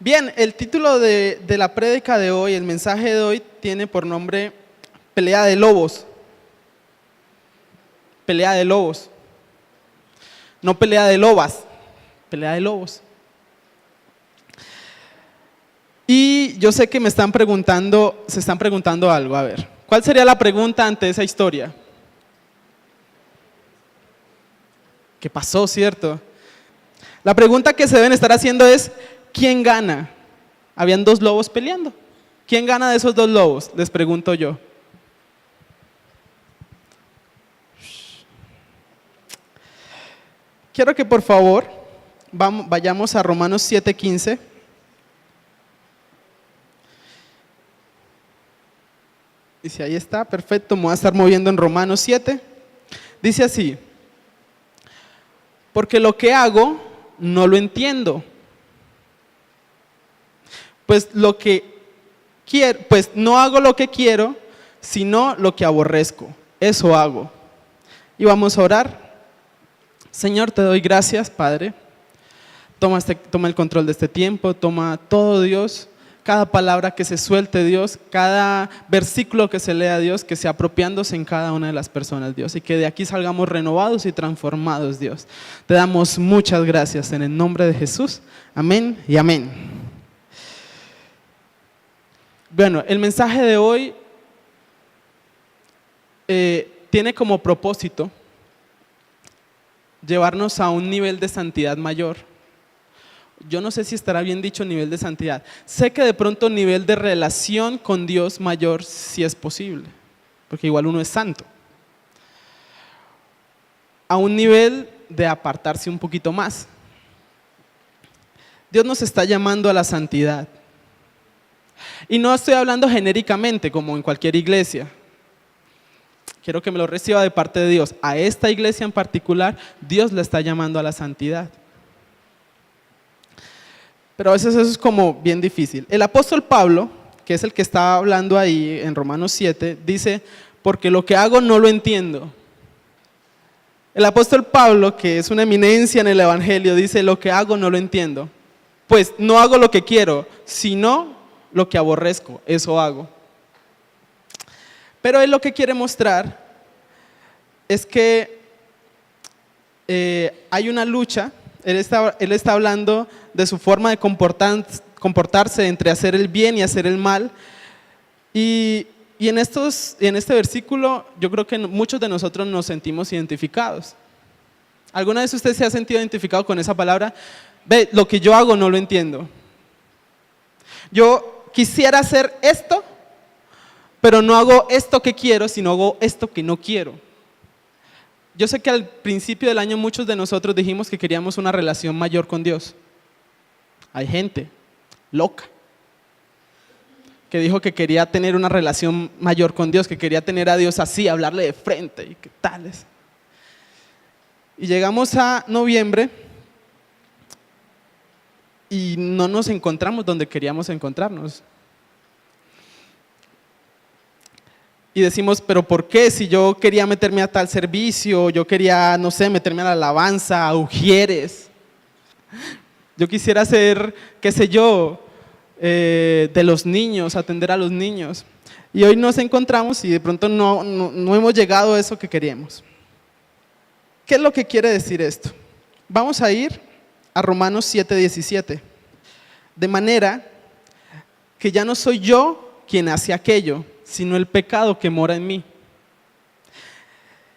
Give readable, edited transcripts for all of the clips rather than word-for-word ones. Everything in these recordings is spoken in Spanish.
Bien, el título de la prédica de hoy, el mensaje de hoy, tiene por nombre Pelea de Lobos. Pelea de lobos. No pelea de lobas, pelea de lobos. Y yo sé que se están preguntando algo. A ver, ¿cuál sería la pregunta ante esa historia? ¿Qué pasó, cierto? La pregunta que se deben estar haciendo es, ¿quién gana? Habían dos lobos peleando. ¿Quién gana de esos dos lobos? Les pregunto yo. Quiero que por favor vayamos a Romanos 7:15. Y si ahí está, perfecto, me voy a estar moviendo en Romanos 7. Dice así: porque lo que hago no lo entiendo. Pues no hago lo que quiero, sino lo que aborrezco. Eso hago. Y vamos a orar. Señor, te doy gracias, Padre. Toma el control de este tiempo, toma todo, Dios. Cada palabra que se suelte, Dios, cada versículo que se lea, Dios, que sea apropiándose en cada una de las personas, Dios, y que de aquí salgamos renovados y transformados, Dios. Te damos muchas gracias en el nombre de Jesús. Amén y amén. Bueno, el mensaje de hoy tiene como propósito llevarnos a un nivel de santidad mayor. Yo no sé si estará bien dicho nivel de santidad. Sé que de pronto nivel de relación con Dios mayor sí es posible, porque igual uno es santo. A un nivel de apartarse un poquito más. Dios nos está llamando a la santidad. Y no estoy hablando genéricamente como en cualquier iglesia. Quiero que me lo reciba de parte de Dios. A esta iglesia en particular, Dios la está llamando a la santidad. Pero a veces eso es como bien difícil. El apóstol Pablo, que es el que está hablando ahí en Romanos 7, dice, porque lo que hago no lo entiendo. El apóstol Pablo, que es una eminencia en el evangelio, dice, lo que hago no lo entiendo. Pues no hago lo que quiero, sino lo que aborrezco, eso hago. Pero él lo que quiere mostrar es que hay una lucha. Él está hablando de su forma de comportarse entre hacer el bien y hacer el mal. Y en este versículo yo creo que muchos de nosotros nos sentimos identificados. ¿Alguna vez usted se ha sentido identificado con esa palabra? Ve, lo que yo hago no lo entiendo. Yo quisiera hacer esto, pero no hago esto que quiero, sino hago esto que no quiero. Yo sé que al principio del año muchos de nosotros dijimos que queríamos una relación mayor con Dios. Hay gente loca que dijo que quería tener una relación mayor con Dios, que quería tener a Dios así, hablarle de frente y qué tales. Y llegamos a noviembre y no nos encontramos donde queríamos encontrarnos. Y decimos, pero ¿por qué? Si yo quería meterme a tal servicio, yo quería, no sé, meterme a la alabanza, a Ujieres. Yo quisiera ser, qué sé yo, de los niños, atender a los niños. Y hoy nos encontramos y de pronto no hemos llegado a eso que queríamos. ¿Qué es lo que quiere decir esto? Vamos a ir a Romanos 7:17. De manera que ya no soy yo quien hace aquello, sino el pecado que mora en mí.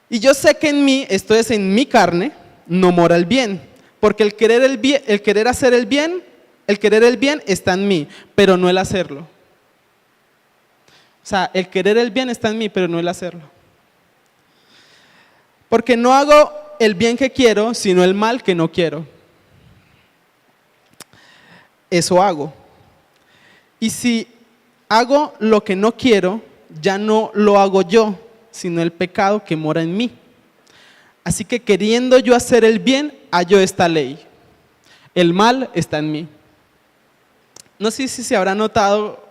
Y yo sé que en mí, esto es en mi carne, no mora el bien, porque el querer hacer el bien, el querer el bien está en mí, pero no el hacerlo. O sea, el querer el bien está en mí, pero no el hacerlo. Porque no hago el bien que quiero, sino el mal que no quiero. Eso hago. Y si hago lo que no quiero, ya no lo hago yo, sino el pecado que mora en mí. Así que queriendo yo hacer el bien, hallo esta ley. El mal está en mí. No sé si se habrá notado,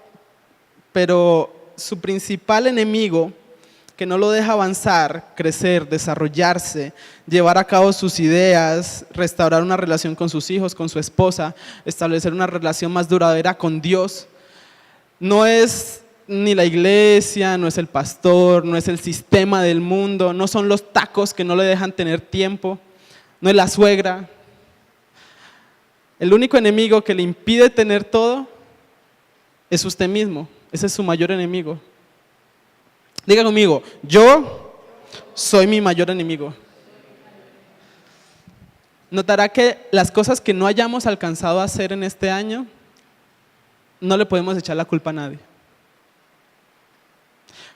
pero su principal enemigo que no lo deja avanzar, crecer, desarrollarse, llevar a cabo sus ideas, restaurar una relación con sus hijos, con su esposa, establecer una relación más duradera con Dios, no es ni la iglesia, no es el pastor, no es el sistema del mundo, no son los tacos que no le dejan tener tiempo, no es la suegra. El único enemigo que le impide tener todo es usted mismo. Ese es su mayor enemigo. Diga conmigo, yo soy mi mayor enemigo. Notará que las cosas que no hayamos alcanzado a hacer en este año, no le podemos echar la culpa a nadie.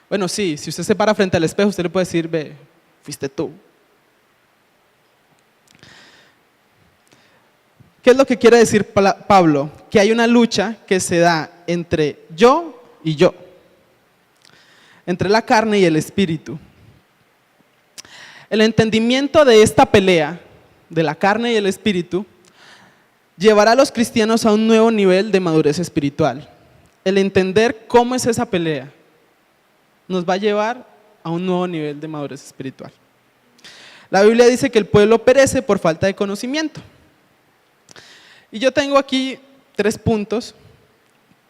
Bueno, sí, si usted se para frente al espejo, usted le puede decir, ve, fuiste tú. ¿Qué es lo que quiere decir Pablo? Que hay una lucha que se da entre yo y yo, entre la carne y el espíritu. El entendimiento de esta pelea, de la carne y el espíritu, llevará a los cristianos a un nuevo nivel de madurez espiritual. El entender cómo es esa pelea nos va a llevar a un nuevo nivel de madurez espiritual. La Biblia dice que el pueblo perece por falta de conocimiento. Y yo tengo aquí 3 puntos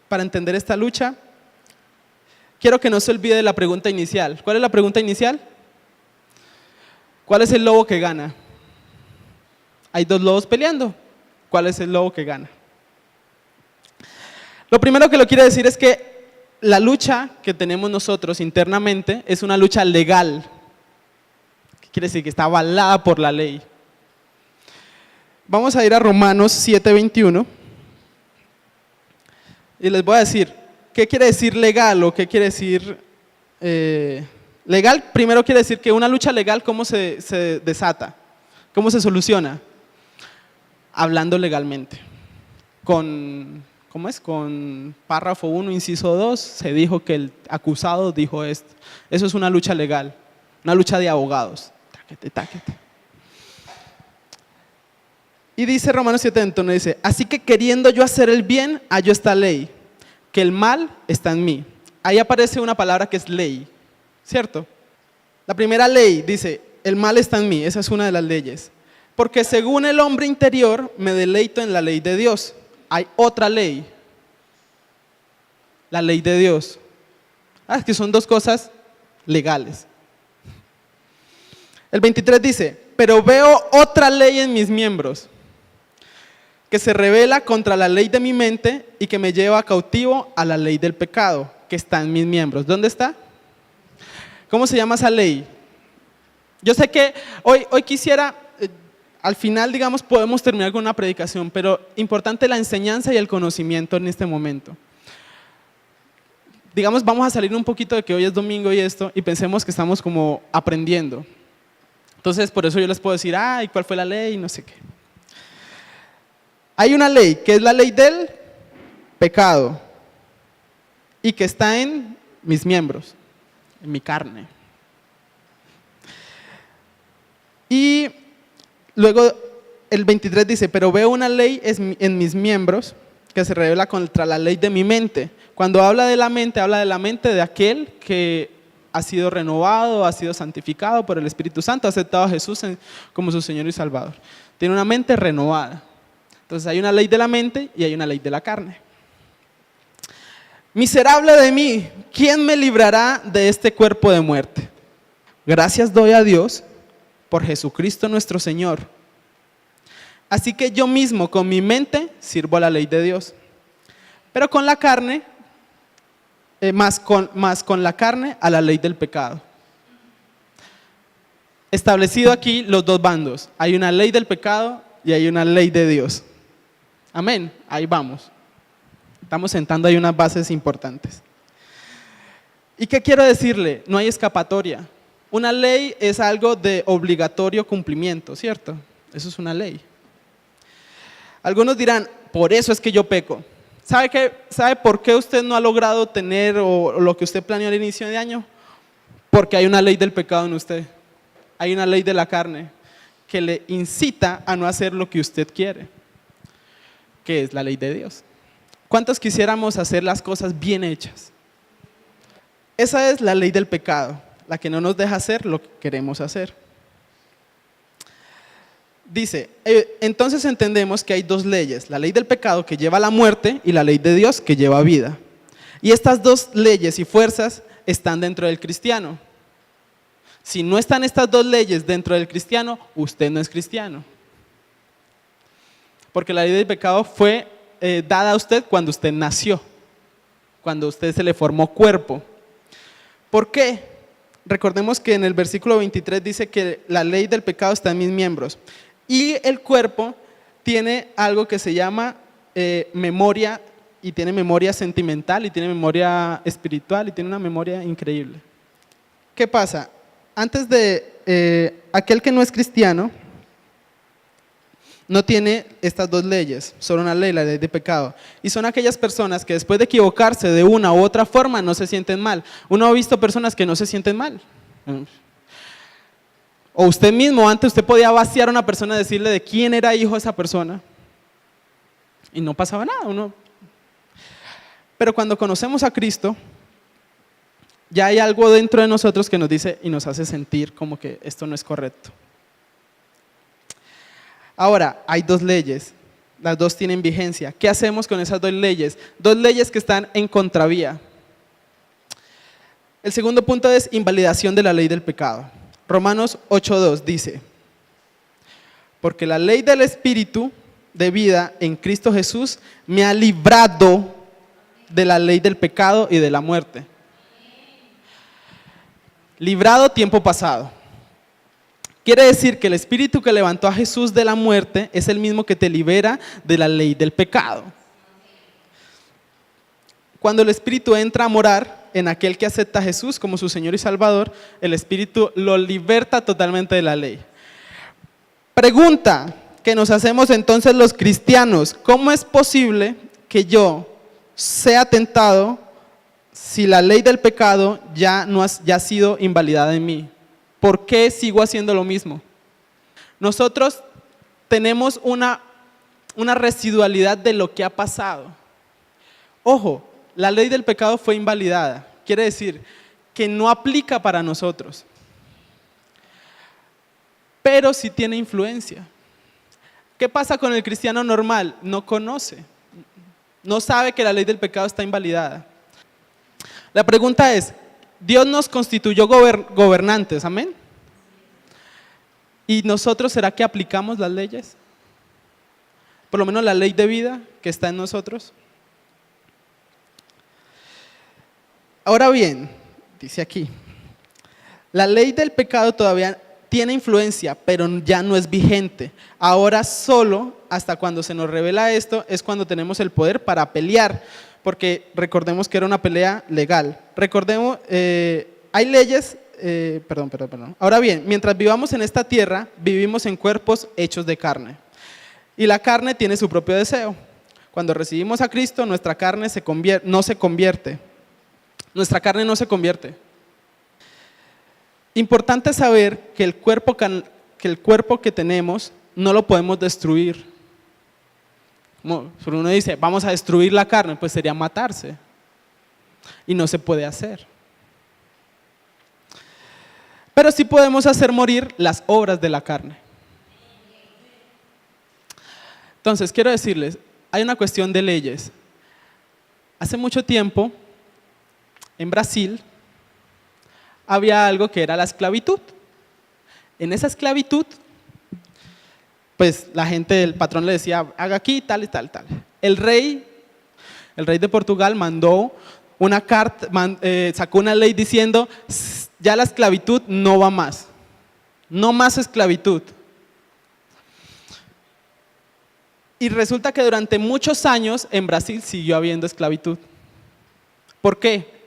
para entender esta lucha. Quiero que no se olvide de la pregunta inicial. ¿Cuál es la pregunta inicial? ¿Cuál es el lobo que gana? Hay 2 lobos peleando. ¿Cuál es el lobo que gana? Lo primero que lo quiero decir es que la lucha que tenemos nosotros internamente es una lucha legal. ¿Qué quiere decir? Que está avalada por la ley. Vamos a ir a Romanos 7:21 y les voy a decir, ¿qué quiere decir legal o qué quiere decir legal? Primero quiere decir que una lucha legal, ¿cómo se desata? ¿Cómo se soluciona? Hablando legalmente. Con párrafo 1, inciso 2, se dijo que el acusado dijo esto. Eso es una lucha legal, una lucha de abogados. Táquete. Y dice Romanos 7:21, dice, así que queriendo yo hacer el bien, hallo esta ley, que el mal está en mí. Ahí aparece una palabra que es ley, ¿cierto? La primera ley dice, el mal está en mí, esa es una de las leyes. Porque según el hombre interior, me deleito en la ley de Dios. Hay otra ley, la ley de Dios. Es que son 2 cosas legales. El 23 dice, pero veo otra ley en mis miembros, que se revela contra la ley de mi mente y que me lleva cautivo a la ley del pecado, que está en mis miembros. ¿Dónde está? ¿Cómo se llama esa ley? Yo sé que hoy quisiera, al final, digamos, podemos terminar con una predicación, pero importante la enseñanza y el conocimiento en este momento. Digamos, vamos a salir un poquito de que hoy es domingo y esto, y pensemos que estamos como aprendiendo. Entonces, por eso yo les puedo decir, ¿y cuál fue la ley? No sé qué. Hay una ley que es la ley del pecado y que está en mis miembros, en mi carne. Y luego el 23 dice, pero veo una ley en mis miembros que se revela contra la ley de mi mente. Cuando habla de la mente de aquel que ha sido renovado, ha sido santificado por el Espíritu Santo, ha aceptado a Jesús como su Señor y Salvador. Tiene una mente renovada. Entonces hay una ley de la mente y hay una ley de la carne. Miserable de mí, ¿quién me librará de este cuerpo de muerte? Gracias doy a Dios por Jesucristo nuestro Señor. Así que yo mismo con mi mente sirvo a la ley de Dios, pero con la carne, más con la carne a la ley del pecado. Establecido aquí los 2 bandos, hay una ley del pecado y hay una ley de Dios. Amén, ahí vamos. Estamos sentando ahí unas bases importantes. ¿Y qué quiero decirle? No hay escapatoria. Una ley es algo de obligatorio cumplimiento, ¿cierto? Eso es una ley. Algunos dirán, por eso es que yo peco. ¿Sabe por qué usted no ha logrado tener o lo que usted planeó al inicio de año? Porque hay una ley del pecado en usted. Hay una ley de la carne que le incita a no hacer lo que usted quiere, que es la ley de Dios. ¿Cuántos quisiéramos hacer las cosas bien hechas? Esa es la ley del pecado. la que no nos deja hacer lo que queremos hacer. Dice, entonces entendemos que hay dos leyes, la ley del pecado que lleva a la muerte y la ley de Dios que lleva a vida. Y estas dos leyes y fuerzas están dentro del cristiano. Si no están estas dos leyes dentro del cristiano, usted no es cristiano. Porque la ley del pecado fue dada a usted cuando usted nació, cuando usted se le formó cuerpo. ¿Por qué? Recordemos que en el versículo 23 dice que la ley del pecado está en mis miembros. Y el cuerpo tiene algo que se llama memoria, y tiene memoria sentimental, y tiene memoria espiritual, y tiene una memoria increíble. ¿Qué pasa? Antes de aquel que no es cristiano, no tiene estas dos leyes, solo una ley, la ley de pecado. Y son aquellas personas que después de equivocarse de una u otra forma no se sienten mal. Uno ha visto personas que no se sienten mal. O usted mismo, antes usted podía vaciar a una persona y decirle de quién era hijo esa persona. Y no pasaba nada. Pero cuando conocemos a Cristo, ya hay algo dentro de nosotros que nos dice y nos hace sentir como que esto no es correcto. Ahora, hay dos leyes, las dos tienen vigencia. ¿Qué hacemos con esas dos leyes? Dos leyes que están en contravía. El segundo punto es invalidación de la ley del pecado. Romanos 8:2 dice, porque la ley del Espíritu de vida en Cristo Jesús me ha librado de la ley del pecado y de la muerte. Librado, tiempo pasado. Quiere decir que el Espíritu que levantó a Jesús de la muerte es el mismo que te libera de la ley del pecado. Cuando el Espíritu entra a morar en aquel que acepta a Jesús como su Señor y Salvador, el Espíritu lo liberta totalmente de la ley. Pregunta que nos hacemos entonces los cristianos: ¿cómo es posible que yo sea tentado si la ley del pecado ya ha sido invalidada en mí? ¿Por qué sigo haciendo lo mismo? Nosotros tenemos una residualidad de lo que ha pasado. Ojo, la ley del pecado fue invalidada. Quiere decir que no aplica para nosotros. Pero sí tiene influencia. ¿Qué pasa con el cristiano normal? No conoce. No sabe que la ley del pecado está invalidada. La pregunta es, Dios nos constituyó gobernantes, ¿amén? ¿Y nosotros será que aplicamos las leyes? Por lo menos la ley de vida que está en nosotros. Ahora bien, dice aquí, la ley del pecado todavía tiene influencia, pero ya no es vigente. Ahora solo hasta cuando se nos revela esto es cuando tenemos el poder para pelear. Porque recordemos que era una pelea legal. Recordemos, hay leyes, perdón. Ahora bien, mientras vivamos en esta tierra, vivimos en cuerpos hechos de carne. Y la carne tiene su propio deseo. Cuando recibimos a Cristo, nuestra carne no se convierte. Nuestra carne no se convierte. Importante saber que el cuerpo que tenemos no lo podemos destruir. Como uno dice, vamos a destruir la carne, pues sería matarse. Y no se puede hacer. Pero sí podemos hacer morir las obras de la carne. Entonces, quiero decirles, hay una cuestión de leyes. Hace mucho tiempo, en Brasil, había algo que era la esclavitud. En esa esclavitud, pues la gente, el patrón le decía, haga aquí tal y tal. El rey de Portugal mandó una carta, sacó una ley diciendo, ya la esclavitud no va más, no más esclavitud. Y resulta que durante muchos años en Brasil siguió habiendo esclavitud. ¿Por qué?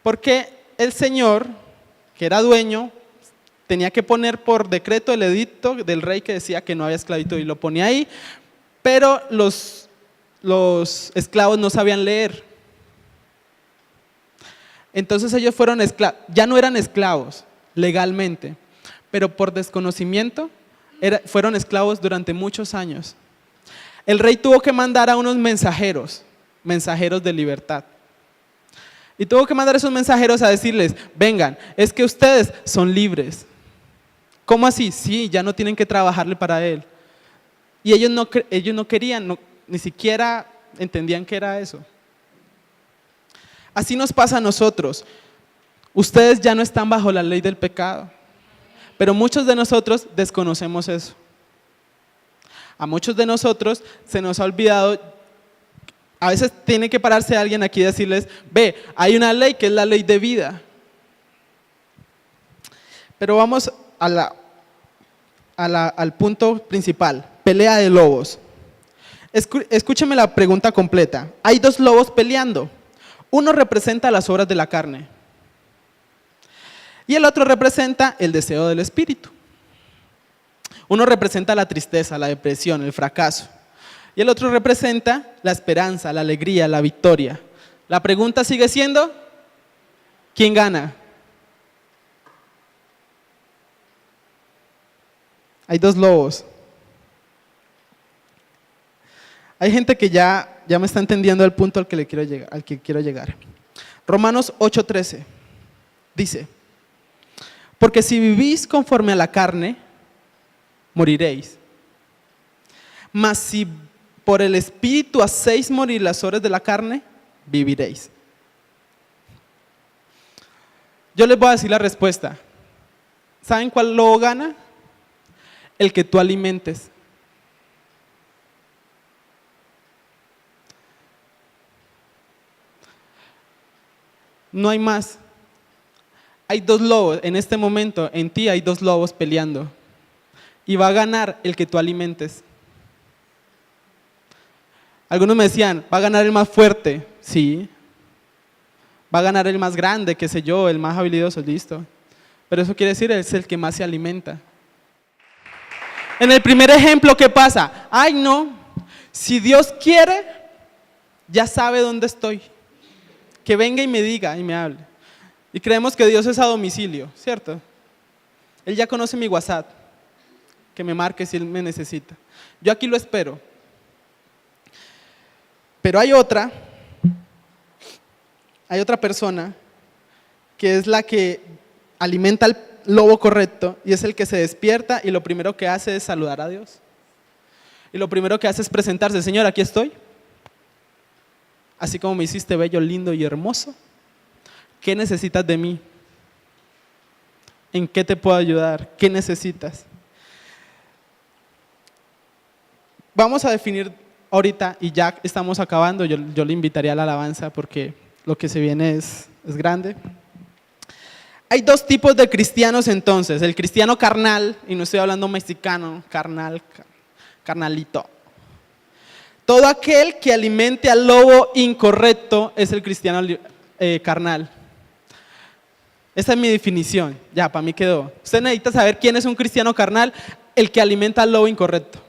Porque el señor, que era dueño, tenía que poner por decreto el edicto del rey que decía que no había esclavitud y lo ponía ahí, pero los esclavos no sabían leer. Entonces ellos fueron esclavos, ya no eran esclavos legalmente, pero por desconocimiento fueron esclavos durante muchos años. El rey tuvo que mandar a unos mensajeros de libertad. Y tuvo que mandar a esos mensajeros a decirles, vengan, es que ustedes son libres. ¿Cómo así? Sí, ya no tienen que trabajarle para él. Y ellos no querían, ni siquiera entendían qué era eso. Así nos pasa a nosotros. Ustedes ya no están bajo la ley del pecado, pero muchos de nosotros desconocemos eso. A muchos de nosotros se nos ha olvidado, a veces tiene que pararse alguien aquí y decirles, ve, hay una ley que es la ley de vida. Pero vamos al punto principal, pelea de lobos. Escúcheme la pregunta completa. Hay dos lobos peleando. Uno representa las obras de la carne y el otro representa el deseo del espíritu. Uno representa la tristeza, la depresión, el fracaso, y el otro representa la esperanza, la alegría, la victoria. La pregunta sigue siendo, ¿quién gana? Hay dos lobos. Hay gente que ya me está entendiendo el punto al que quiero llegar. Romanos 8:13 dice, porque si vivís conforme a la carne, moriréis. Mas si por el Espíritu hacéis morir las obras de la carne, viviréis. Yo les voy a decir la respuesta. ¿Saben cuál lobo gana? El que tú alimentes. No hay más. Hay dos lobos, en este momento en ti hay dos lobos peleando. Y va a ganar el que tú alimentes. Algunos me decían, va a ganar el más fuerte. Sí. Va a ganar el más grande, qué sé yo, el más habilidoso, listo. Pero eso quiere decir, es el que más se alimenta. En el primer ejemplo, ¿qué pasa? Ay, no. Si Dios quiere, ya sabe dónde estoy. Que venga y me diga y me hable. Y creemos que Dios es a domicilio, ¿cierto? Él ya conoce mi WhatsApp. Que me marque si Él me necesita. Yo aquí lo espero. Pero hay otra persona que es la que alimenta al lobo correcto y es el que se despierta y lo primero que hace es saludar a Dios. Y lo primero que hace es presentarse, Señor, aquí estoy. Así como me hiciste bello, lindo y hermoso, ¿qué necesitas de mí? ¿En qué te puedo ayudar? ¿Qué necesitas? Vamos a definir ahorita, y ya estamos acabando, yo le invitaría a la alabanza porque lo que se viene es grande. Hay dos tipos de cristianos entonces, el cristiano carnal, y no estoy hablando mexicano, carnal, carnalito. Todo aquel que alimente al lobo incorrecto es el cristiano carnal. Esa es mi definición, ya, para mí quedó. Usted necesita saber quién es un cristiano carnal, el que alimenta al lobo incorrecto.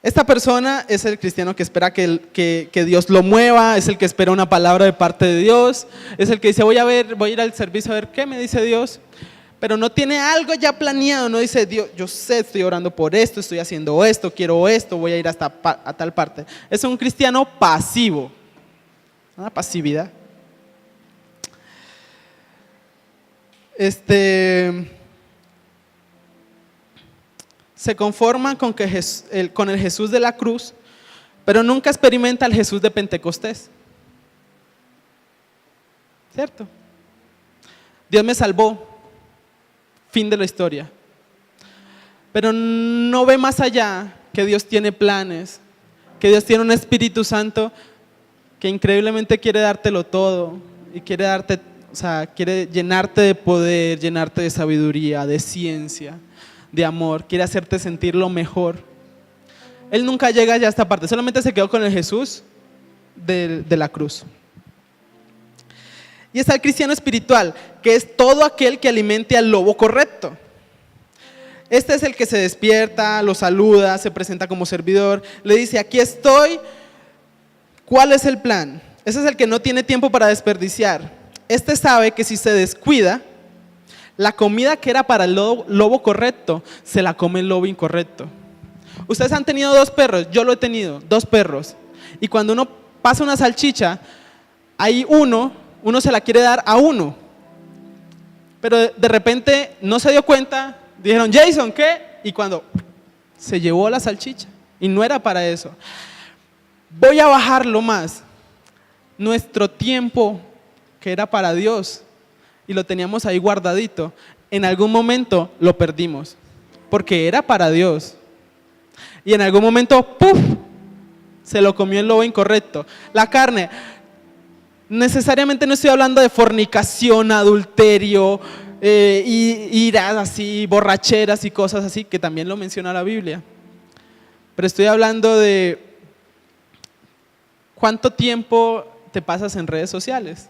Esta persona es el cristiano que espera que Dios lo mueva, es el que espera una palabra de parte de Dios, es el que dice voy a ir al servicio a ver qué me dice Dios, pero no tiene algo ya planeado, no dice Dios, yo sé, estoy orando por esto, estoy haciendo esto, quiero esto, voy a ir a tal parte. Es un cristiano pasivo, una pasividad. Se conforma con el Jesús de la cruz, pero nunca experimenta el Jesús de Pentecostés. ¿Cierto? Dios me salvó, fin de la historia. Pero no ve más allá, que Dios tiene planes, que Dios tiene un Espíritu Santo que increíblemente quiere dártelo todo y quiere llenarte de poder, llenarte de sabiduría, de ciencia, de amor, quiere hacerte sentir lo mejor. Él nunca llega ya a esta parte, solamente se quedó con el Jesús de la cruz. Y está el cristiano espiritual, que es todo aquel que alimente al lobo correcto. Este es el que se despierta, lo saluda, se presenta como servidor, le dice, aquí estoy, ¿cuál es el plan? Ese es el que no tiene tiempo para desperdiciar. Este sabe que si se descuida, la comida que era para el lobo correcto, se la come el lobo incorrecto. Ustedes han tenido dos perros, yo lo he tenido, dos perros. Y cuando uno pasa una salchicha, hay uno se la quiere dar a uno. Pero de repente no se dio cuenta, dijeron, Jason, ¿qué? Y cuando se llevó la salchicha, y no era para eso. Voy a bajarlo más. Nuestro tiempo, que era para Dios, y lo teníamos ahí guardadito, en algún momento lo perdimos, porque era para Dios. Y en algún momento, ¡puf!, se lo comió el lobo incorrecto. La carne, necesariamente no estoy hablando de fornicación, adulterio, iras así, borracheras y cosas así, que también lo menciona la Biblia. Pero estoy hablando de cuánto tiempo te pasas en redes sociales.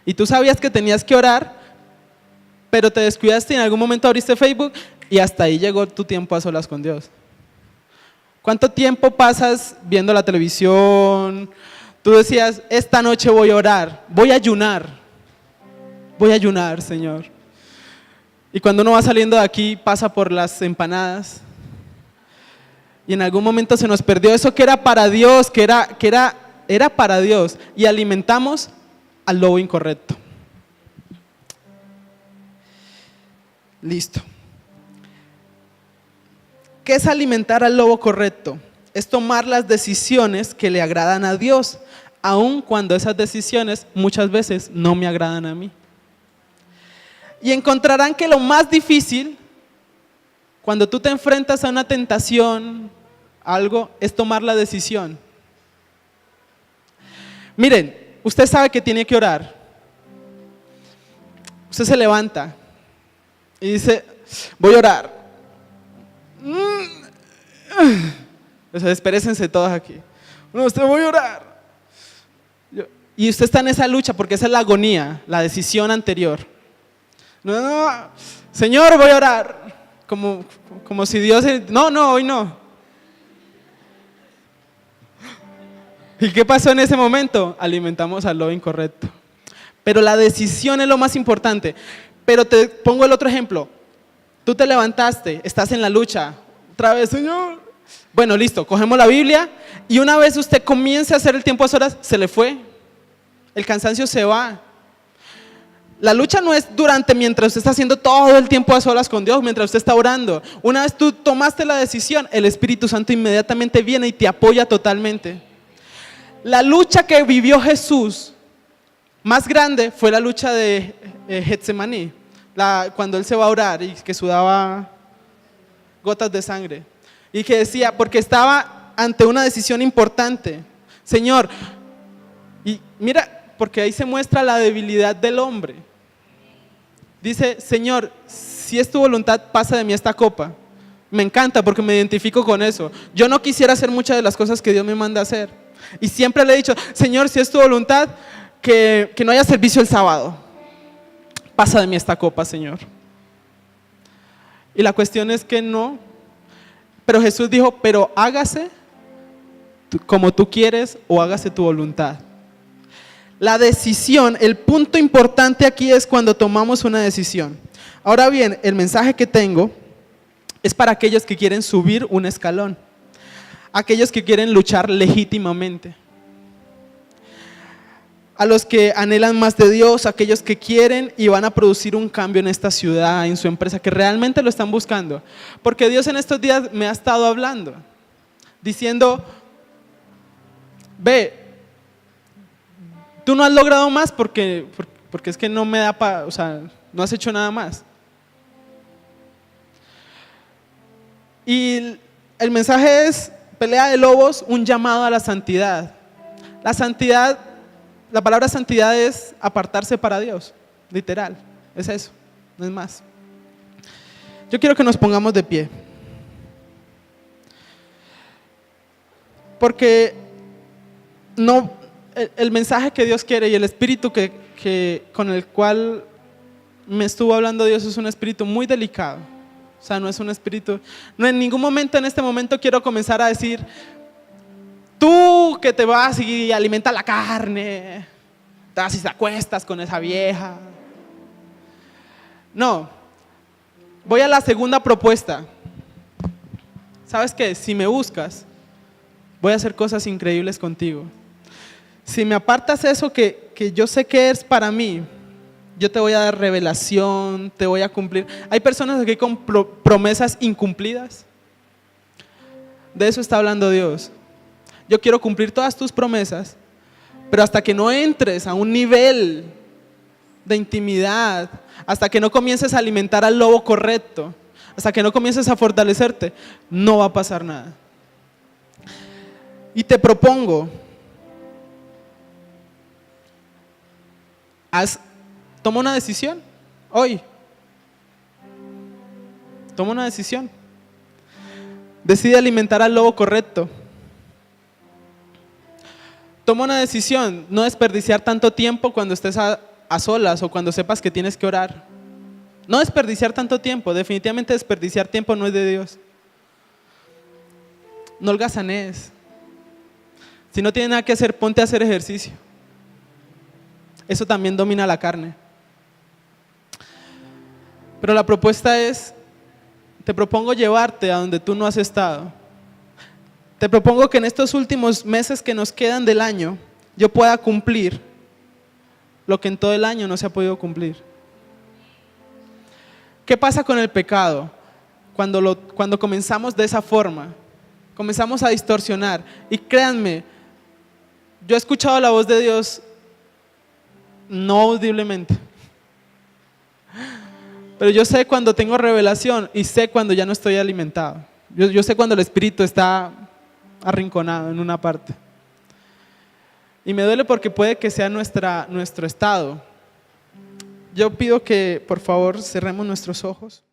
Y tú sabías que tenías que orar, pero te descuidaste y en algún momento abriste Facebook y hasta ahí llegó tu tiempo a solas con Dios. ¿Cuánto tiempo pasas viendo la televisión? Tú decías, esta noche voy a orar, voy a ayunar, Señor. Y cuando uno va saliendo de aquí, pasa por las empanadas. Y en algún momento se nos perdió eso que era para Dios, que era para Dios. Y alimentamos al lobo incorrecto. Listo. ¿Qué es alimentar al lobo correcto? Es tomar las decisiones que le agradan a Dios, aun cuando esas decisiones muchas veces no me agradan a mí. Y encontrarán que lo más difícil, cuando tú te enfrentas a una tentación, algo, es tomar la decisión. Miren, usted sabe que tiene que orar. Usted se levanta y dice, voy a orar. O sea, espérense todos aquí. No, usted voy a orar. Y usted está en esa lucha porque esa es la agonía, la decisión anterior. No, Señor, voy a orar. Como si Dios, no, hoy no. ¿Y qué pasó en ese momento? Alimentamos al lobo incorrecto. Pero la decisión es lo más importante. Pero te pongo el otro ejemplo. Tú te levantaste, estás en la lucha. Otra vez, Señor. Bueno, listo, cogemos la Biblia y una vez usted comience a hacer el tiempo a solas, se le fue. El cansancio se va. La lucha no es mientras usted está haciendo todo el tiempo a solas con Dios, mientras usted está orando. Una vez tú tomaste la decisión, el Espíritu Santo inmediatamente viene y te apoya totalmente. La lucha que vivió Jesús más grande fue la lucha de Getsemaní, cuando él se va a orar y que sudaba gotas de sangre. Y que decía, porque estaba ante una decisión importante. Señor, y mira, porque ahí se muestra la debilidad del hombre. Dice, Señor, si es tu voluntad, pasa de mí esta copa. Me encanta porque me identifico con eso. Yo no quisiera hacer muchas de las cosas que Dios me manda a hacer. Y siempre le he dicho, Señor, si es tu voluntad, que no haya servicio el sábado. Pasa de mí esta copa, Señor. Y la cuestión es que no. Pero Jesús dijo, pero hágase como tú quieres o hágase tu voluntad. La decisión, el punto importante aquí es cuando tomamos una decisión. Ahora bien, el mensaje que tengo es para aquellos que quieren subir un escalón, aquellos que quieren luchar legítimamente, a los que anhelan más de Dios, aquellos que quieren y van a producir un cambio en esta ciudad, en su empresa, que realmente lo están buscando. Porque Dios en estos días me ha estado hablando, diciendo, ve, tú no has logrado más porque es que no me da o sea, no has hecho nada más. Y el mensaje es pelea de lobos, un llamado a la santidad. La santidad, la palabra santidad es apartarse para Dios, literal, es eso, no es más. Yo quiero que nos pongamos de pie. Porque el mensaje que Dios quiere y el espíritu con el cual me estuvo hablando Dios es un espíritu muy delicado. O sea, no es un espíritu, no en ningún momento en este momento quiero comenzar a decir, tú que te vas y alimentas la carne, te vas y te acuestas con esa vieja. No, voy a la segunda propuesta. ¿Sabes qué? Si me buscas, voy a hacer cosas increíbles contigo. Si me apartas eso que yo sé que es para mí, yo te voy a dar revelación, te voy a cumplir. Hay personas aquí con promesas incumplidas. De eso está hablando Dios. Yo quiero cumplir todas tus promesas, pero hasta que no entres a un nivel de intimidad, hasta que no comiences a alimentar al lobo correcto, hasta que no comiences a fortalecerte, no va a pasar nada. Y te propongo, toma una decisión hoy. Toma una decisión. Decide alimentar al lobo correcto. Toma una decisión, no desperdiciar tanto tiempo cuando estés a solas o cuando sepas que tienes que orar. No desperdiciar tanto tiempo, definitivamente desperdiciar tiempo no es de Dios. No holgazanees. Si no tienes nada que hacer, ponte a hacer ejercicio. Eso también domina la carne. Pero la propuesta es, te propongo llevarte a donde tú no has estado. Te propongo que en estos últimos meses que nos quedan del año, yo pueda cumplir lo que en todo el año no se ha podido cumplir. ¿Qué pasa con el pecado? Cuando comenzamos de esa forma, comenzamos a distorsionar. Y créanme, yo he escuchado la voz de Dios no audiblemente. Pero yo sé cuando tengo revelación y sé cuando ya no estoy alimentado. Yo sé cuando el espíritu está arrinconado en una parte. Y me duele porque puede que sea nuestro estado. Yo pido que por favor cerremos nuestros ojos.